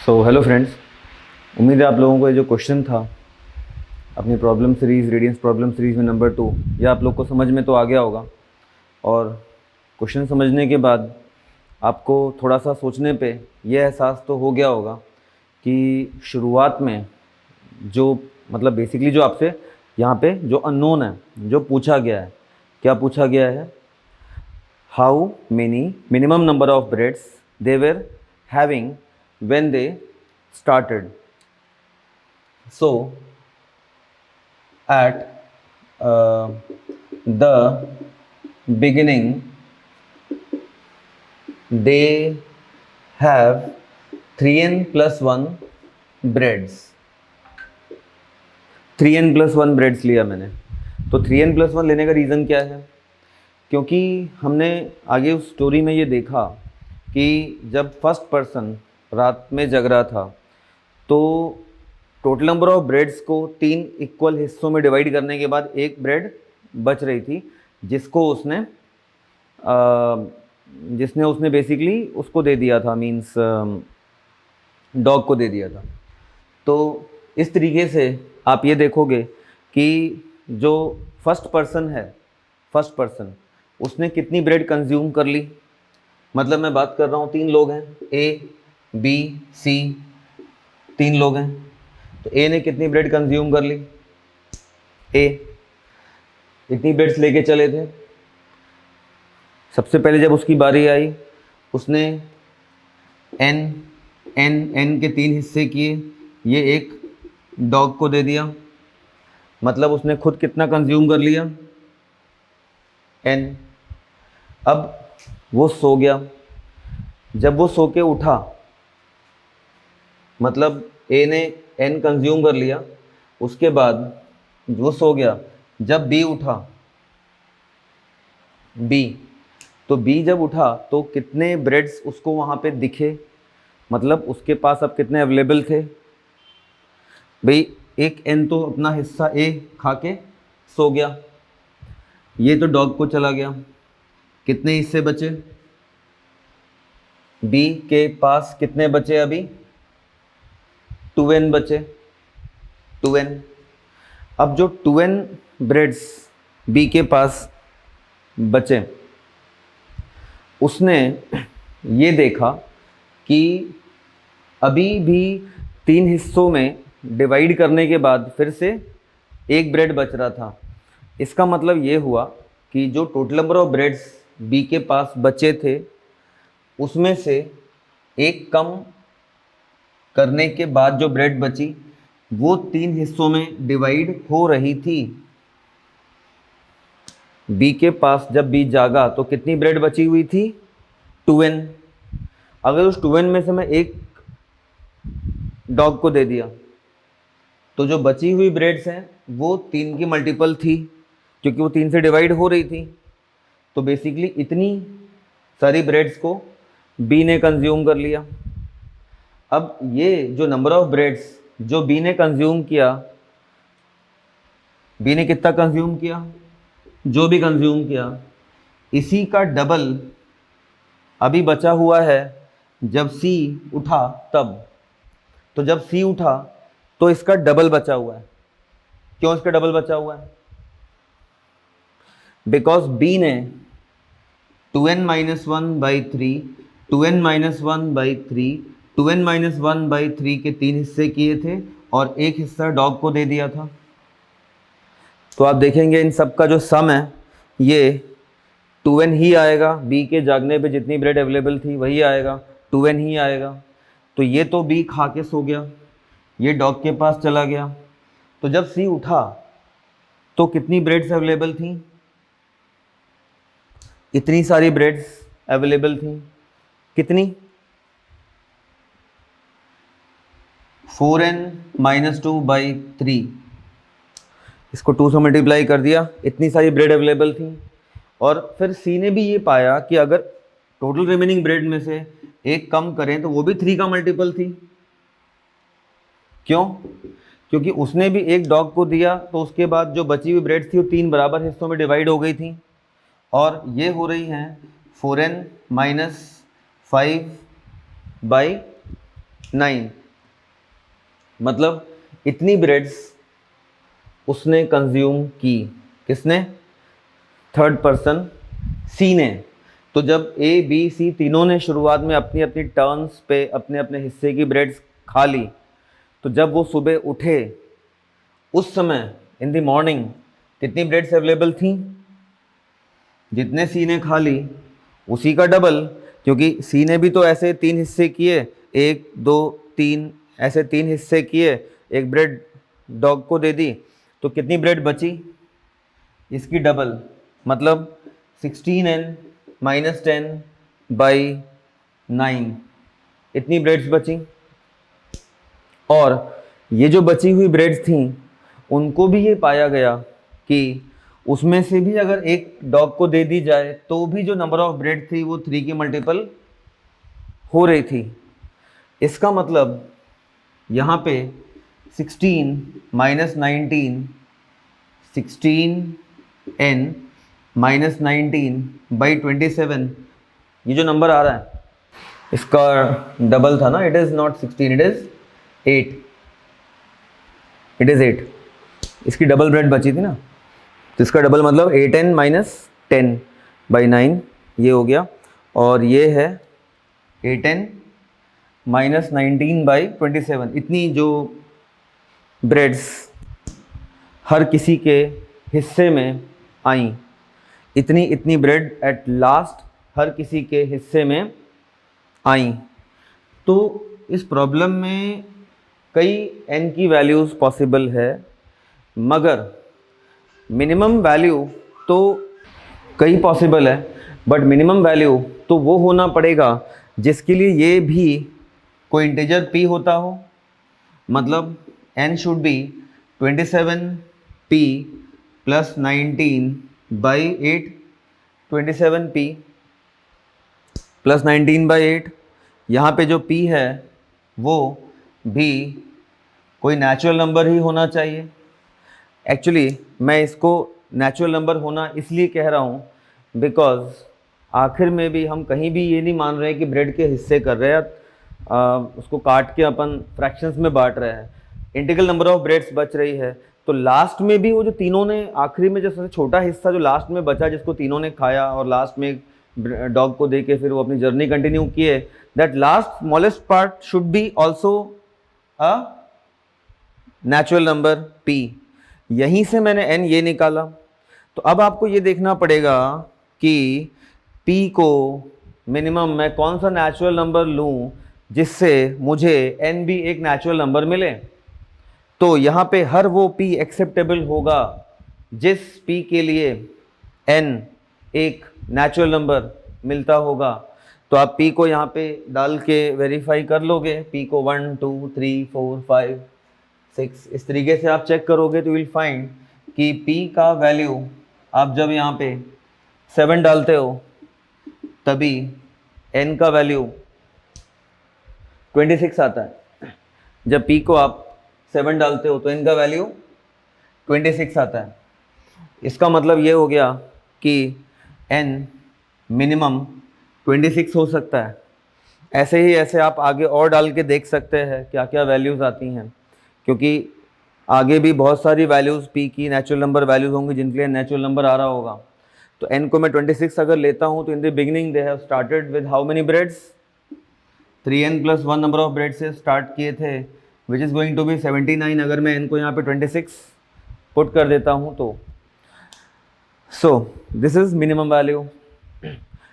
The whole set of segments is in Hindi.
सो हेलो फ्रेंड्स, उम्मीद है आप लोगों को ये जो क्वेश्चन था अपनी problem series radiance problem series में नंबर 2, यह आप लोग को समझ में तो आ गया होगा। और क्वेश्चन समझने के बाद आपको थोड़ा सा सोचने पे यह एहसास तो हो गया होगा कि शुरुआत में जो मतलब बेसिकली जो आपसे यहाँ पे जो अननोन है, जो पूछा गया है, क्या पूछा गया है, how many minimum number of breads they were having when they started. So at the beginning they have 3n plus 1 breads. 3n plus 1 breads लिया मैंने। तो 3n plus 1 लेने का रीज़न क्या है? क्योंकि हमने आगे उस स्टोरी में ये देखा कि जब फर्स्ट पर्सन रात में जग रहा था तो टोटल नंबर ऑफ ब्रेड्स को 3 इक्वल हिस्सों में डिवाइड करने के बाद एक ब्रेड बच रही थी, जिसको उसने बेसिकली उसको दे दिया था, मींस डॉग को दे दिया था। तो इस तरीके से आप ये देखोगे कि जो फर्स्ट पर्सन उसने कितनी ब्रेड कंज्यूम कर ली। मतलब मैं बात कर रहा हूँ 3 लोग हैं, ए बी सी, 3 लोग हैं। तो ए ने कितनी ब्रेड कंज्यूम कर ली? ए इतनी ब्रेड्स लेके चले थे। सबसे पहले जब उसकी बारी आई उसने एन के 3 हिस्से किए, ये एक डॉग को दे दिया। मतलब उसने खुद कितना कंज्यूम कर लिया? एन। अब वो सो गया। जब वो सो के उठा, मतलब ए ने एन कंज्यूम कर लिया, उसके बाद वो सो गया। जब बी उठा, तो बी जब उठा तो कितने ब्रेड्स उसको वहाँ पे दिखे? मतलब उसके पास अब कितने अवेलेबल थे भाई? एक एन तो अपना हिस्सा ए खा के सो गया, ये तो डॉग को चला गया। कितने हिस्से बचे? बी के पास कितने बचे? अभी 2n बचे, 2n। अब जो 2n ब्रेड्स बी के पास बचे, उसने ये देखा कि अभी भी 3 हिस्सों में डिवाइड करने के बाद फिर से एक ब्रेड बच रहा था। इसका मतलब ये हुआ कि जो total number of breads B के पास बचे थे उसमें से एक कम करने के बाद जो ब्रेड बची वो 3 हिस्सों में डिवाइड हो रही थी। बी के पास जब बी जागा तो कितनी ब्रेड बची हुई थी? 2n। अगर उस 2n में से मैं एक डॉग को दे दिया तो जो बची हुई ब्रेड्स हैं वो 3 की मल्टीपल थी, क्योंकि वो 3 से डिवाइड हो रही थी। तो बेसिकली इतनी सारी ब्रेड्स को बी ने कंज्यूम कर लिया। अब ये जो नंबर ऑफ ब्रेड्स जो बी ने कंज्यूम किया, बी ने कितना कंज्यूम किया? जो भी कंज्यूम किया, इसी का डबल अभी बचा हुआ है जब सी उठा तब। तो जब सी उठा तो इसका डबल बचा हुआ है। क्यों इसका डबल बचा हुआ है? बिकॉज बी ने 2n minus 1/3, 2n minus 1/3, 2n minus 1/3 के 3 हिस्से किए थे और एक हिस्सा डॉग को दे दिया था। तो आप देखेंगे इन सब का जो सम है ये 2n ही आएगा। बी के जागने पे जितनी ब्रेड अवेलेबल थी वही आएगा, 2n ही आएगा। तो ये तो बी खा के सो गया, ये डॉग के पास चला गया। तो जब सी उठा तो कितनी ब्रेड्स अवेलेबल थी? इतनी सारी ब्रेड्स अवेलेबल थी। कितनी? 4n minus 2/3। इसको 2 से मल्टीप्लाई कर दिया, इतनी सारी ब्रेड अवेलेबल थी। और फिर सी ने भी ये पाया कि अगर टोटल रिमेनिंग ब्रेड में से एक कम करें तो वो भी 3 का मल्टीपल थी। क्यों? क्योंकि उसने भी एक डॉग को दिया तो उसके बाद जो बची हुई ब्रेड थी वो 3 बराबर हिस्सों में डिवाइड हो गई थी। और ये हो रही हैं 4n माइनस 5/3। 9, मतलब इतनी ब्रेड्स उसने कंज्यूम की। किसने? थर्ड पर्सन सी ने। तो जब ए बी सी तीनों ने शुरुआत में अपनी अपनी टर्न्स पे अपने अपने हिस्से की ब्रेड्स खा ली, तो जब वो सुबह उठे उस समय इन द मॉर्निंग कितनी ब्रेड्स अवेलेबल थी? जितने सी ने खा ली उसी का डबल, क्योंकि सी ने भी तो ऐसे 3 हिस्से किए, 1 2 3 ऐसे 3 हिस्से किए, एक ब्रेड डॉग को दे दी, तो कितनी ब्रेड बची? इसकी डबल, मतलब 16n माइनस 10/9 इतनी ब्रेड्स बची। और ये जो बची हुई ब्रेड्स थी उनको भी ये पाया गया कि उसमें से भी अगर एक डॉग को दे दी जाए तो भी जो नंबर ऑफ ब्रेड थी वो 3 की मल्टीपल हो रही थी। इसका मतलब यहाँ पे 16 माइनस 19 16n माइनस 19/27 ये जो नंबर आ रहा है इसका डबल था ना। It is not 16, it is 8, it is 8। इसकी डबल ब्रेड बची थी ना, तो इसका डबल मतलब 8n माइनस 10/9 ये हो गया, और ये है 8n माइनस 19/27। इतनी जो ब्रेड्स हर किसी के हिस्से में आई, इतनी ब्रेड एट लास्ट हर किसी के हिस्से में आई। तो इस प्रॉब्लम में कई n की वैल्यूज़ पॉसिबल है, मगर मिनिमम वैल्यू तो कई पॉसिबल है, बट मिनिमम वैल्यू तो वो होना पड़ेगा जिसके लिए ये भी कोई इंटीजर p होता हो। मतलब n should be 27p plus 19/8, 27p plus 19/8। यहाँ पे जो p है वो भी कोई नेचुरल नंबर ही होना चाहिए। एक्चुअली मैं इसको नेचुरल नंबर होना इसलिए कह रहा हूँ बिकॉज आखिर में भी हम कहीं भी ये नहीं मान रहे हैं कि ब्रेड के हिस्से कर रहे हैं, उसको काट के अपन फ्रैक्शंस में बांट रहे हैं, इंटीग्रल नंबर ऑफ ब्रेड्स बच रही है। तो लास्ट में भी वो जो तीनों ने आखिरी में जो सबसे छोटा हिस्सा जो लास्ट में बचा जिसको तीनों ने खाया और लास्ट में डॉग को दे के फिर वो अपनी जर्नी कंटिन्यू किए, that last smallest part should be also a natural number p। यहीं से मैंने n ये निकाला। तो अब आपको ये देखना पड़ेगा कि p को मिनिमम मैं कौन सा नेचुरल नंबर लूँ जिससे मुझे n भी एक नेचुरल नंबर मिले। तो यहाँ पे हर वो p एक्सेप्टेबल होगा जिस p के लिए n एक नेचुरल नंबर मिलता होगा। तो आप p को यहाँ पे डाल के वेरीफाई कर लोगे, p को 1 2 3 4 5 6 इस तरीके से आप चेक करोगे तो विल फाइंड कि p का वैल्यू आप जब यहाँ पे 7 डालते हो तभी n का वैल्यू 26 आता है। जब p को आप 7 डालते हो तो n का वैल्यू 26 आता है। इसका मतलब ये हो गया कि n मिनिमम 26 हो सकता है। ऐसे ही ऐसे आप आगे और डाल के देख सकते हैं क्या क्या वैल्यूज़ आती हैं, क्योंकि आगे भी बहुत सारी वैल्यूज़ p की नेचुरल नंबर वैल्यूज़ होंगी जिनके लिए नेचुरल नंबर आ रहा होगा। तो n को मैं 26 अगर लेता हूँ तो in the beginning they have started with how many breads? 3n plus 1 number of bread से स्टार्ट किए थे which is going to be 79। अगर मैं n को यहाँ पे 26 पुट कर देता हूँ तो so this is minimum value.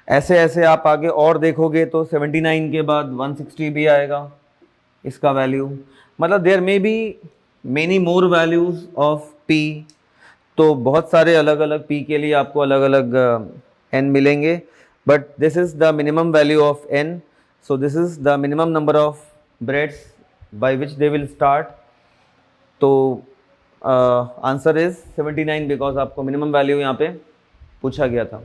ऐसे ऐसे आप आगे और देखोगे तो 79 के बाद 160 भी आएगा इसका वैल्यू। मतलब there may be many more values of p। तो बहुत सारे अलग अलग p के लिए आपको अलग अलग n मिलेंगे, but this is the minimum value of n। So this is the minimum number of breads by which they will start. तो आंसर इज़ 79 बिकॉज आपको मिनिमम वैल्यू यहाँ पे पूछा गया था।